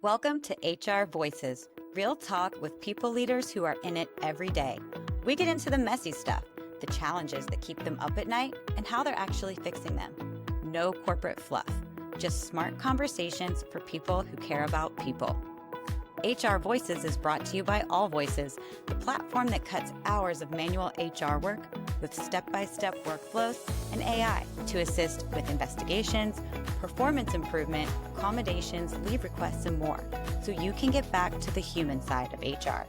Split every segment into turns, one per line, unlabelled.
Welcome to HR Voices, real talk with people leaders who are in it every day. We get into the messy stuff, the challenges that keep them up at night, and how they're actually fixing them. No corporate fluff, just smart conversations for people who care about people. HR Voices is brought to you by All Voices, the platform that cuts hours of manual HR work with step-by-step workflows and AI to assist with investigations, performance improvement, accommodations, leave requests, and more, so you can get back to the human side of HR.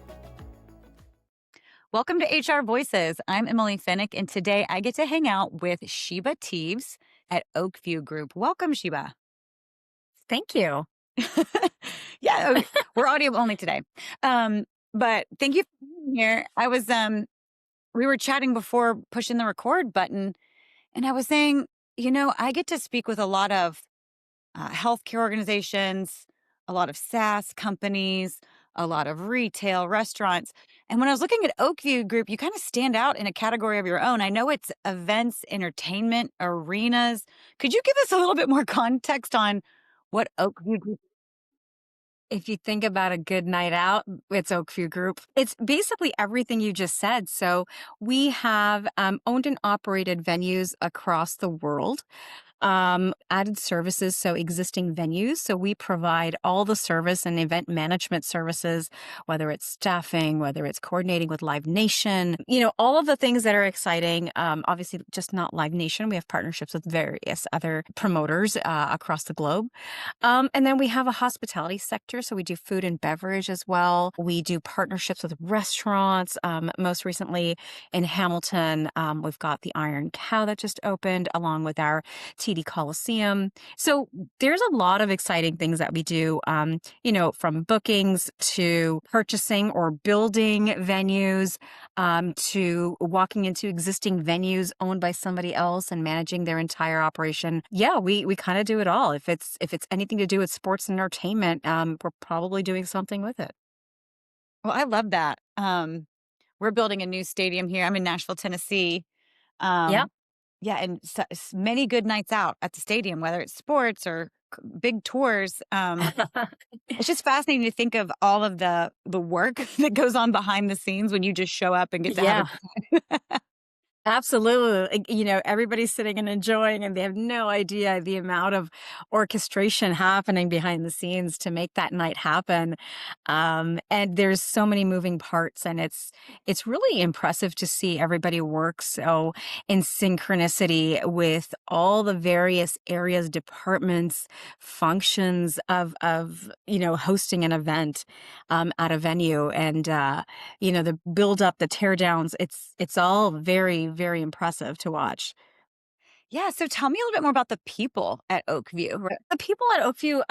Welcome to HR Voices. I'm Emily Finnick, and today I get to hang out with Sheeba Teves at Oakview Group. Welcome, Sheeba.
Thank you.
Yeah, we're audio only today. But thank you for being here. We were chatting before pushing the record button, and I was saying, I get to speak with a lot of healthcare organizations, a lot of SaaS companies, a lot of retail restaurants. And when I was looking at Oakview Group, you kind of stand out in a category of your own. I know it's events, entertainment, arenas. Could you give us a little bit more context on what Oakview Group?
If you think about a good night out, it's Oakview Group. It's basically everything you just said. So we have owned and operated venues across the world. Added services, so existing venues. So we provide all the service and event management services, whether it's staffing, whether it's coordinating with Live Nation, all of the things that are exciting. Obviously, just not Live Nation. We have partnerships with various other promoters across the globe. And then we have a hospitality sector. So we do food and beverage as well. We do partnerships with restaurants. Most recently in Hamilton, we've got the Iron Cow that just opened, along with our TD Coliseum. So there's a lot of exciting things that we do, from bookings to purchasing or building venues, to walking into existing venues owned by somebody else and managing their entire operation. Yeah, we kind of do it all. If it's anything to do with sports and entertainment, we're probably doing something with it.
Well, I love that. We're building a new stadium here. I'm in Nashville, Tennessee.
Yeah.
Yeah, and many good nights out at the stadium, whether it's sports or big tours. It's just fascinating to think of all of the work that goes on behind the scenes when you just show up and get to have a
Yeah. Absolutely. Everybody's sitting and enjoying, and they have no idea the amount of orchestration happening behind the scenes to make that night happen. And there's so many moving parts, and it's really impressive to see everybody work so in synchronicity with all the various areas, departments, functions of hosting an event at a venue, and the build up, the tear downs. It's all very, very impressive to watch.
Yeah, so tell me a little bit more about the people at Oakview.
The people at Oakview,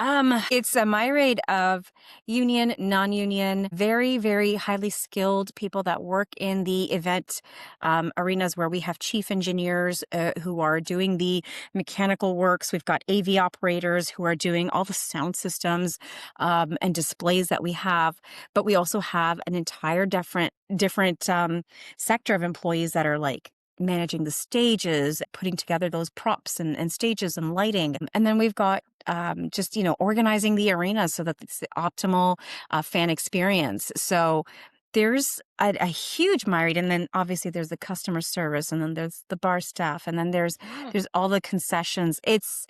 it's a myriad of union, non-union, very, very highly skilled people that work in the event arenas, where we have chief engineers who are doing the mechanical works. We've got AV operators who are doing all the sound systems and displays that we have. But we also have an entire different sector of employees that are like managing the stages, putting together those props and stages and lighting. And then we've got organizing the arena so that it's the optimal fan experience. So there's a huge myriad. And then obviously there's the customer service, and then there's the bar staff, and then there's all the concessions. It's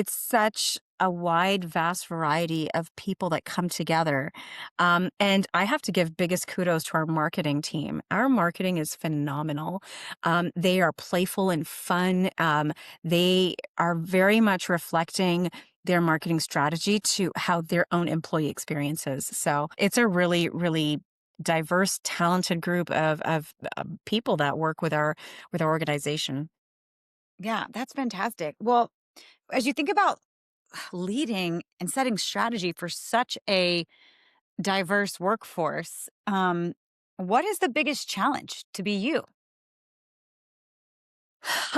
such a wide, vast variety of people that come together. And I have to give biggest kudos to our marketing team. Our marketing is phenomenal. They are playful and fun. They are very much reflecting their marketing strategy to how their own employee experience is. So it's a really, really diverse, talented group of people that work with our organization.
Yeah, that's fantastic. Well, as you think about leading and setting strategy for such a diverse workforce, what is the biggest challenge to be you?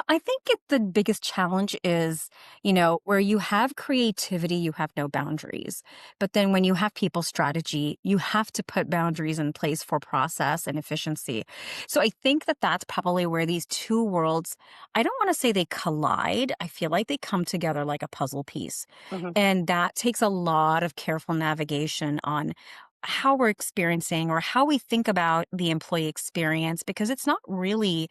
I think the biggest challenge is, where you have creativity, you have no boundaries. But then when you have people strategy, you have to put boundaries in place for process and efficiency. So I think that that's probably where these two worlds, I don't want to say they collide. I feel like they come together like a puzzle piece.
Mhm.
And that takes a lot of careful navigation on how we're experiencing or how we think about the employee experience because it's not really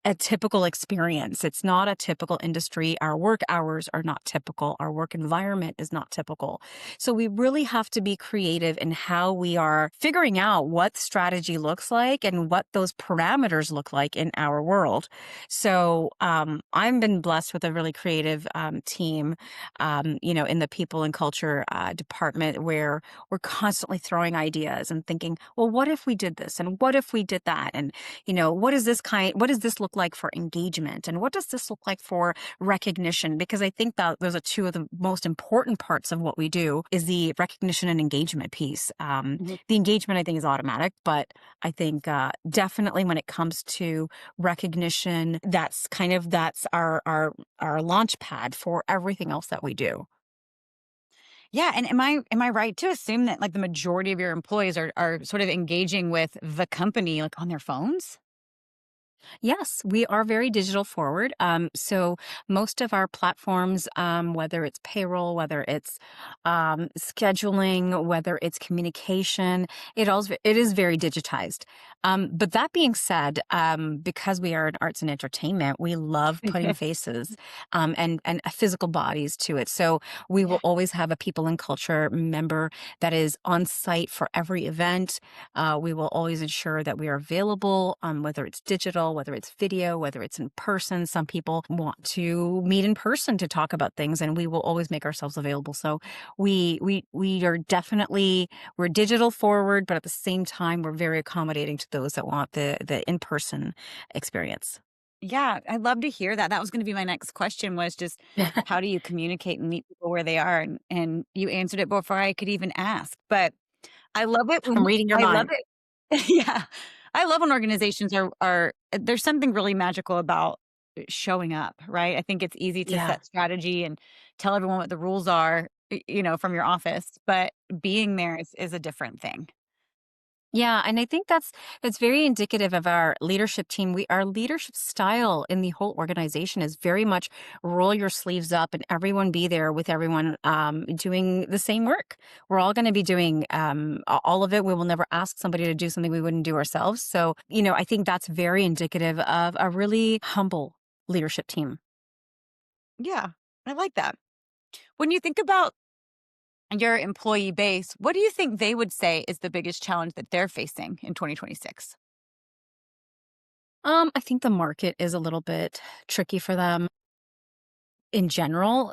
a typical experience. It's not a typical industry. Our work hours are not typical. Our work environment is not typical. So we really have to be creative in how we are figuring out what strategy looks like and what those parameters look like in our world. So I've been blessed with a really creative team, in the people and culture department where we're constantly throwing ideas and thinking, well, what if we did this? And what if we did that? And what does this look like for engagement? And what does this look like for recognition? Because I think that those are two of the most important parts of what we do is the recognition and engagement piece.
Mhm.
The engagement, I think, is automatic, but I think definitely when it comes to recognition, that's our launch pad for everything else that we do.
Yeah, and am I right to assume that like the majority of your employees are sort of engaging with the company like on their phones?
Yes, we are very digital forward. So most of our platforms, whether it's payroll, whether it's scheduling, whether it's communication, it is very digitized. But that being said, because we are in arts and entertainment, we love putting faces and physical bodies to it. So we
Yeah.
will always have a people and culture member that is on site for every event. We will always ensure that we are available, whether it's digital, whether it's video, whether it's in person. Some people want to meet in person to talk about things, and we will always make ourselves available. So we are definitely we're digital forward, but at the same time, we're very accommodating to those that want the in person experience.
Yeah, I'd love to hear that. That was gonna be my next question was just how do you communicate and meet people where they are? And you answered it before I could even ask. But I love it
I'm
when
reading your
I love
mind.
it. Yeah. I love when organizations are there's something really magical about showing up, right? I think it's easy to
Yeah.
set strategy and tell everyone what the rules are, from your office, but being there is a different thing.
Yeah, and I think that's very indicative of our leadership team. Our leadership style in the whole organization is very much roll your sleeves up and everyone be there with everyone doing the same work. We're all going to be doing all of it. We will never ask somebody to do something we wouldn't do ourselves. So, I think that's very indicative of a really humble leadership team.
Yeah. I like that. When you think about your employee base, what do you think they would say is the biggest challenge that they're facing in 2026?
I think the market is a little bit tricky for them. In general,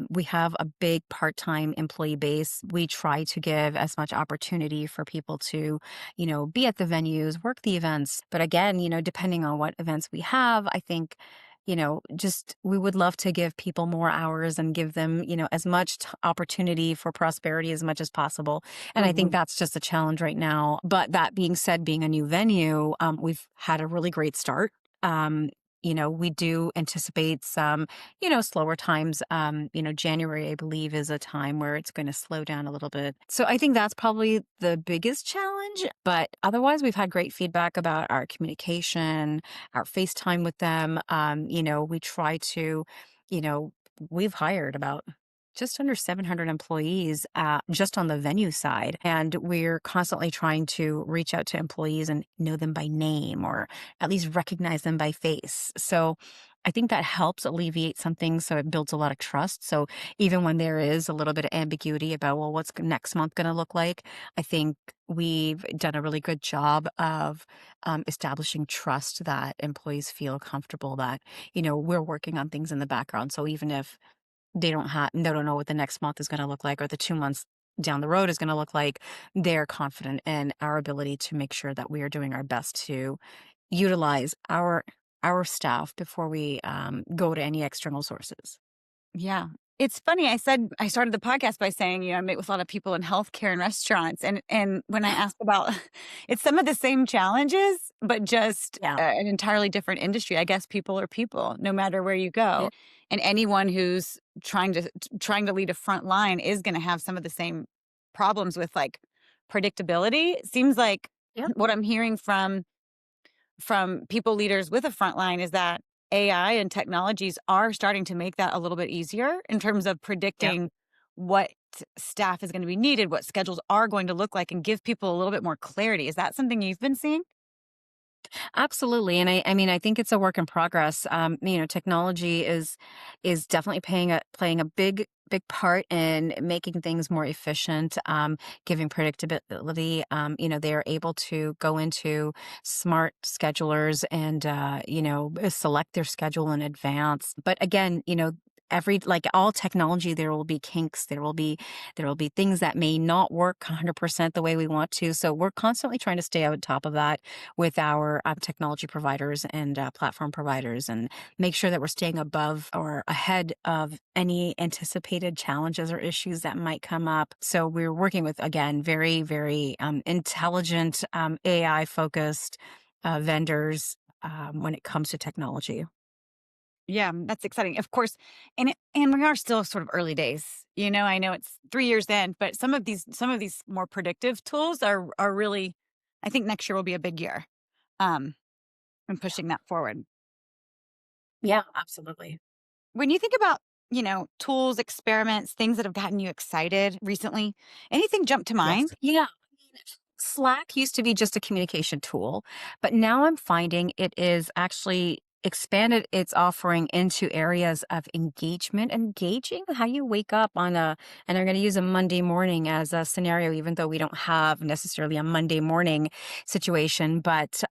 we have a big part-time employee base. We try to give as much opportunity for people to, be at the venues, work the events. But again, depending on what events we have, I think, just we would love to give people more hours and give them, as much opportunity for prosperity as much as possible. And I think
Mhm.
that's just a challenge right now. But that being said, being a new venue, we've had a really great start. Um, we do anticipate some slower times. January, I believe, is a time where it's going to slow down a little bit. So I think that's probably the biggest challenge. But otherwise, we've had great feedback about our communication, our FaceTime with them. We try to, you know, we've hired about just under 700 employees just on the venue side. And we're constantly trying to reach out to employees and know them by name or at least recognize them by face. So I think that helps alleviate some things. So it builds a lot of trust. So even when there is a little bit of ambiguity about, well, what's next month going to look like, I think we've done a really good job of establishing trust that employees feel comfortable that, we're working on things in the background. So even if they don't know what the next month is going to look like or the 2 months down the road is going to look like, they're confident in our ability to make sure that we are doing our best to utilize our staff before we go to any external sources.
Yeah. It's funny. I started the podcast by saying, I meet with a lot of people in healthcare and restaurants, and when I asked about, it's some of the same challenges, but just
Yeah.
an entirely different industry. I guess people are people, no matter where you go,
Yeah.
and anyone who's trying to lead a front line is going to have some of the same problems with like predictability. It seems like
Yeah.
what I'm hearing from people leaders with a front line is that AI and technologies are starting to make that a little bit easier in terms of
Yeah.
predicting what staff is going to be needed, what schedules are going to look like, and give people a little bit more clarity. Is that something you've been seeing?
Absolutely, and I mean, I think it's a work in progress. Technology is definitely playing a big part in making things more efficient, giving predictability. They're able to go into smart schedulers and select their schedule in advance. But again, every like all technology, there will be kinks. There will be things that may not work 100% the way we want to. So we're constantly trying to stay on top of that with our technology providers and platform providers and make sure that we're staying above or ahead of any anticipated challenges or issues that might come up. So we're working with, again, very, very intelligent, AI focused vendors when it comes to technology.
Yeah, that's exciting. Of course, and we are still sort of early days. I know it's 3 years in, but some of these more predictive tools are really, I think next year will be a big year. Um and pushing that forward.
Yeah, absolutely.
When you think about, tools, experiments, things that have gotten you excited recently, anything jump to
Yes.
mind?
Yeah. Slack used to be just a communication tool, but now I'm finding it is actually expanded its offering into areas of engagement, engaging how you wake up and I'm going to use a Monday morning as a scenario, even though we don't have necessarily a Monday morning situation, but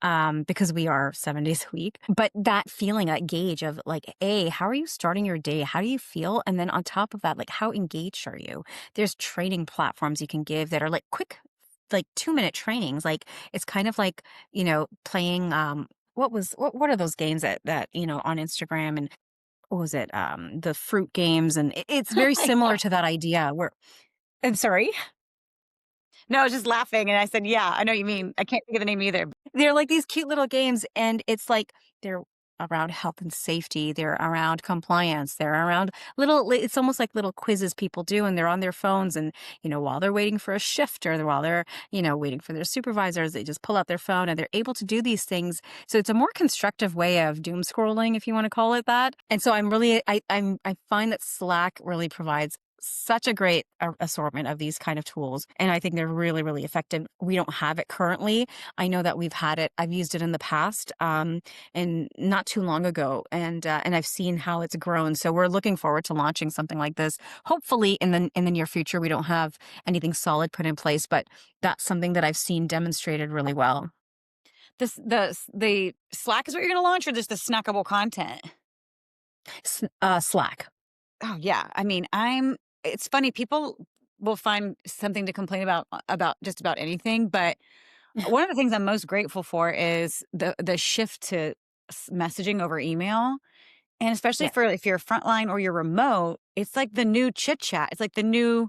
because we are 7 days a week, but that feeling, that gauge of like, A, how are you starting your day? How do you feel? And then on top of that, like, how engaged are you? There's training platforms you can give that are like quick, like 2-minute trainings. Like it's kind of like, playing what are those games that on Instagram and what was it? The fruit games and it's very similar
Yeah.
to that idea where I'm sorry.
No, I was just laughing and I said, "Yeah, I know what you mean." I can't think of the name either.
They're like these cute little games, and it's like they're around health and safety, they're around compliance, they're around it's almost like little quizzes people do, and they're on their phones, and, while they're waiting for a shift or while they're, waiting for their supervisors, they just pull out their phone and they're able to do these things. So it's a more constructive way of doom scrolling, if you want to call it that. And so I find that Slack really provides such a great assortment of these kind of tools. And I think they're really, really effective. We don't have it currently. I know that we've had it. I've used it in the past, and not too long ago, and I've seen how it's grown. So we're looking forward to launching something like this. Hopefully, in the near future, we don't have anything solid put in place, but that's something that I've seen demonstrated really well.
The Slack is what you're going to launch, or just the snackable content?
Slack.
Oh yeah, I mean, it's funny, people will find something to complain about just about anything, but one of the things I'm most grateful for is the shift to messaging over email, and especially
Yeah.
for if you're frontline or you're remote, it's like the new chit chat. It's like the new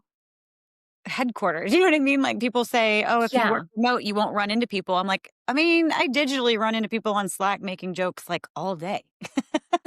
headquarters. You know what I mean? Like people say, "Oh, if you work
Yeah.
remote, you won't run into people." I'm like, I mean, I digitally run into people on Slack making jokes like all day.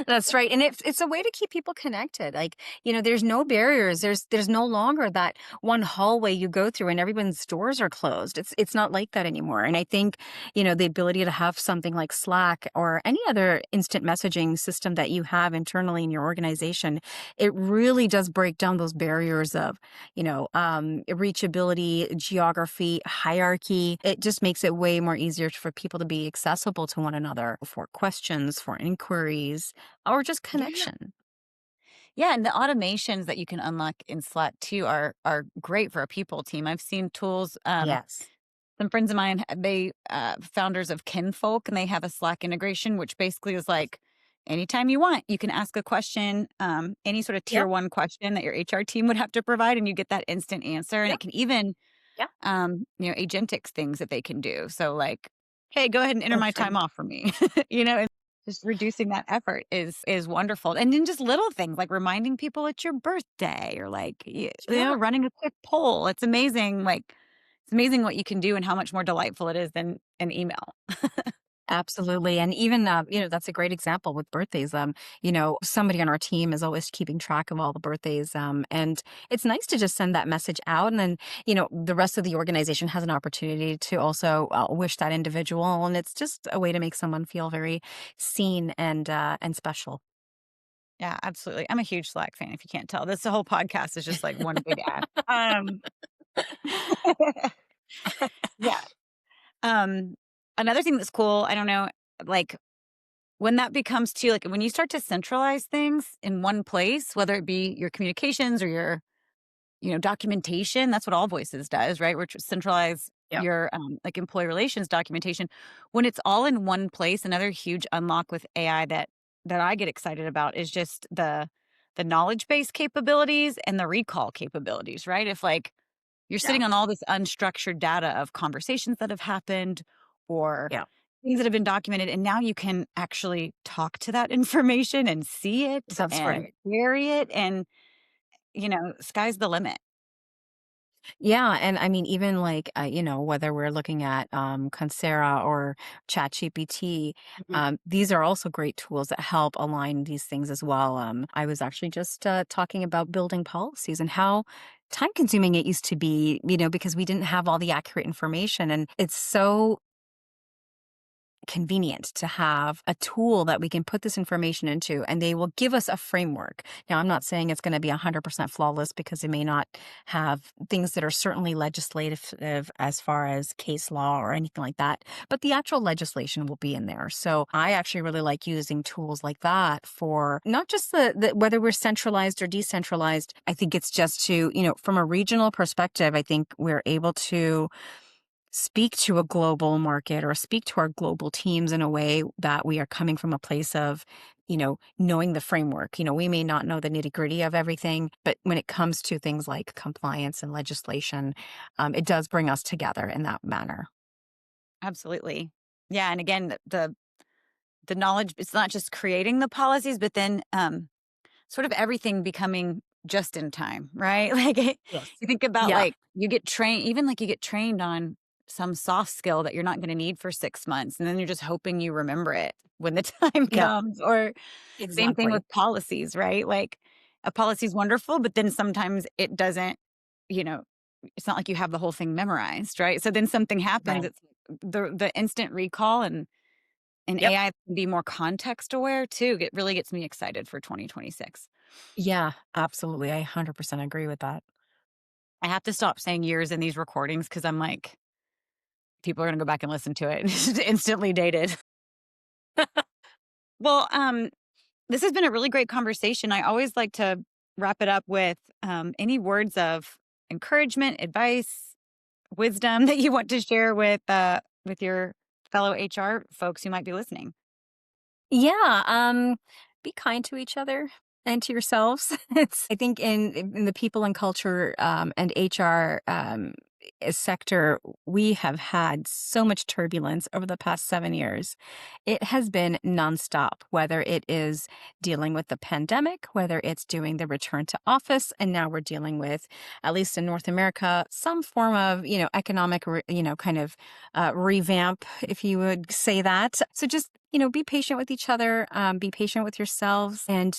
That's right, and it's a way to keep people connected. Like, there's no barriers. There's no longer that one hallway you go through and everyone's doors are closed. It's not like that anymore. And I think, the ability to have something like Slack or any other instant messaging system that you have internally in your organization, it really does break down those barriers of, reachability, geography, hierarchy. It just makes it way more easier for people to be accessible to one another for questions, for inquiries, or just
Yeah.
connection.
Yeah, and the automations that you can unlock in Slack too are great for a people team. I've seen tools.
Yes.
Some friends of mine, they founders of Kinfolk, and they have a Slack integration, which basically is like anytime you want, you can ask a question, any sort of tier
Yep.
one question that your HR team would have to provide, and you get that instant answer. And it
Yep.
can even,
Yep.
agentics things that they can do. So like, hey, go ahead and enter my
That's
time
right.
off for me. you know, just reducing that effort is wonderful. And then just little things like reminding people it's your birthday or like
Yeah.
running a quick poll. It's amazing. Like it's amazing what you can do and how much more delightful it is than an email.
Absolutely. And even, that's a great example with birthdays. Somebody on our team is always keeping track of all the birthdays. And it's nice to just send that message out. And then, the rest of the organization has an opportunity to also wish that individual. And it's just a way to make someone feel very seen and special.
Yeah, absolutely. I'm a huge Slack fan. If you can't tell, this whole podcast is just like one big ad. Yeah. Um, Another thing that's cool, I don't know, like when that becomes too, like when you start to centralize things in one place, whether it be your communications or your, documentation, that's what All Voices does, right? Which centralize
Yep.
your like employee relations documentation. When it's all in one place, another huge unlock with AI that I get excited about is just the knowledge base capabilities and the recall capabilities, right? If like you're
Yeah.
sitting on all this unstructured data of conversations that have happened or
Yeah.
things that have been documented, and now you can actually talk to that information and see it
That's
and
right.
query it, and sky's the limit.
Yeah, and I mean, even like, whether we're looking at Coursera or ChatGPT,
Mhm.
these are also great tools that help align these things as well. I was actually just talking about building policies and how time consuming it used to be, because we didn't have all the accurate information. And it's so convenient to have a tool that we can put this information into and they will give us a framework. Now, I'm not saying it's going to be 100% flawless because it may not have things that are certainly legislative as far as case law or anything like that, but the actual legislation will be in there. So I actually really like using tools like that for not just the whether we're centralized or decentralized. I think it's just to, from a regional perspective, I think we're able to speak to a global market or speak to our global teams in a way that we are coming from a place of, knowing the framework. We may not know the nitty gritty of everything, but when it comes to things like compliance and legislation, it does bring us together in that manner.
Absolutely. Yeah, and again, the knowledge, it's not just creating the policies, but then sort of everything becoming just in time, right? Like
Yes.
you think about
Yeah.
like you get trained, even like you get trained on some soft skill that you're not going to need for 6 months, and then you're just hoping you remember it when the time
Yeah.
comes. Or same thing
Exactly.
with policies, right? Like a policy is wonderful, but then sometimes it doesn't. You know, it's not like you have the whole thing memorized, right? So then something happens.
Right.
It's the instant recall and
Yep.
AI can be more context aware too. It really gets me excited for 2026.
Yeah, absolutely. I 100% agree with that.
I have to stop saying years in these recordings because I'm like, people are gonna go back and listen to it. It's instantly dated. Well, this has been a really great conversation. I always like to wrap it up with any words of encouragement, advice, wisdom that you want to share with your fellow HR folks who might be listening.
Yeah, be kind to each other and to yourselves. It's I think in the people and culture and HR sector, we have had so much turbulence over the past 7 years. It has been nonstop, whether it is dealing with the pandemic, whether it's doing the return to office, and now we're dealing with, at least in North America, some form of economic kind of revamp, if you would say that. So just be patient with each other, be patient with yourselves, and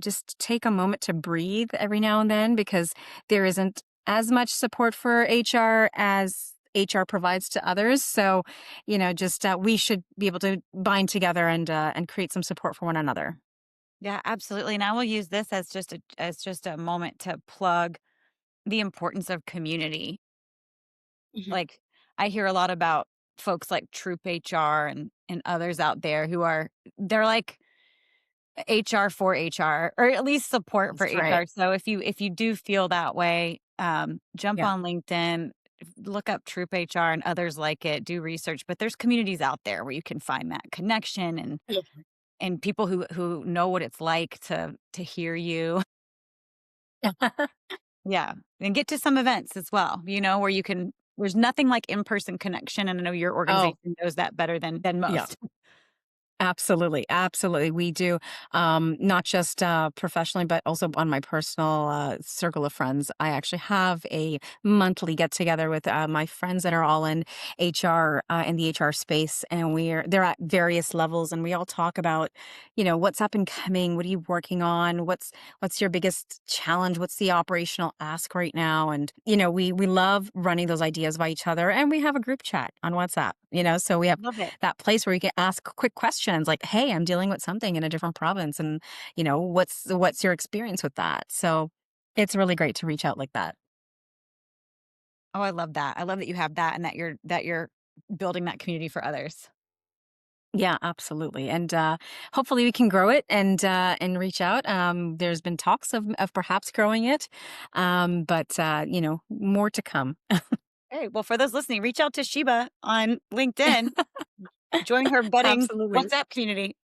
just take a moment to breathe every now and then because there isn't as much support for HR as HR provides to others. So, just we should be able to bind together and create some support for one another.
Yeah, absolutely. And I will use this as just a moment to plug the importance of community.
Mhm.
Like I hear a lot about folks like Troop HR and others out there they're like HR for HR or at least support for
That's right.
HR. So if you do feel that way, jump
Yeah.
on LinkedIn, look up Troop HR and others like it, do research. But there's communities out there where you can find that connection and people who know what it's like to hear you. Yeah, and get to some events as well, where you can there's nothing like in-person connection, and I know your
Oh,
organization knows that better than
yeah.
most.
Absolutely, absolutely. We do, not just professionally, but also on my personal circle of friends. I actually have a monthly get together with my friends that are all in HR, in the HR space, and they're at various levels, and we all talk about, what's up and coming. What are you working on? What's your biggest challenge? What's the operational ask right now? And we love running those ideas by each other, and we have a group chat on WhatsApp. So we have
Love it.
that place where you can ask quick questions like, "Hey, I'm dealing with something in a different province, and what's your experience with that?" So it's really great to reach out like that.
Oh, I love that. I love that you have that and that you're building that community for others.
Yeah, absolutely, and hopefully we can grow it and reach out. There's been talks of perhaps growing it, but more to come.
Hey, well, for those listening, reach out to Sheba on LinkedIn. Join her budding
Absolutely.
WhatsApp community.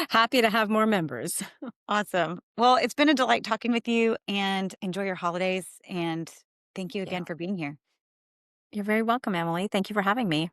Happy to have more members.
Awesome. Well, it's been a delight talking with you and enjoy your holidays. And thank you
Yeah.
again for being here.
You're very welcome, Emily. Thank you for having me.